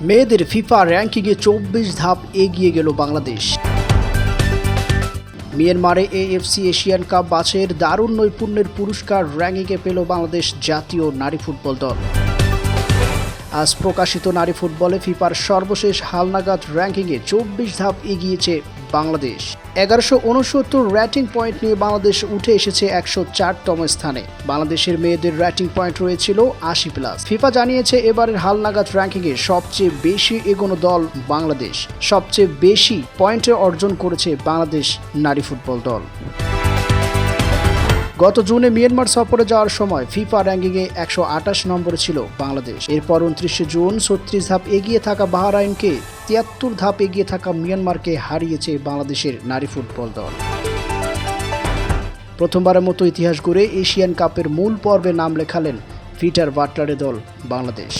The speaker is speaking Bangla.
মেয়েদের ফিফা র্যাঙ্কিংয়ে 24 ধাপ এগিয়ে গেল বাংলাদেশ। মিয়ানমারে এএফসি এশিয়ান কাপ বাছাইয়ের দারুণ নৈপুণ্যের পুরস্কার র্যাঙ্কিংয়ে পেল বাংলাদেশ জাতীয় নারী ফুটবল দল। আজ প্রকাশিত নারী ফুটবলে ফিফার সর্বশেষ হালনাগাদ র্যাঙ্কিংয়ে 24 ধাপ এগিয়েছে বাংলাদেশ। 1169 র্যাটিং পয়েন্ট নিয়ে বাংলাদেশ উঠে এসেছে 104তম স্থানে। বাংলাদেশের মেয়েদের র্যাটিং পয়েন্ট রয়েছিল 80+। ফিফা জানিয়েছে এবারের হালনাগাদ র্যাঙ্কিংয়ে সবচেয়ে বেশি এগোনো দল বাংলাদেশ। সবচেয়ে বেশি পয়েন্ট অর্জন করেছে বাংলাদেশ নারী ফুটবল দল। গত জুনে মিয়ানমার সফরে যাওয়ার সময় ফিফা র্যাঙ্কিংয়ে 128 নম্বরে ছিল বাংলাদেশ। এরপর 29 জুন 36 ধাপ এগিয়ে থাকা বাহরাইনকে 73 ধাপ এগিয়ে থাকা মিয়ানমারকে হারিয়েছে বাংলাদেশের নারী ফুটবল দল। প্রথমবারের মতো ইতিহাস গড়ে এশিয়ান কাপের মূল পর্বে নাম লেখালেন পিটার বাটলারের দল বাংলাদেশ।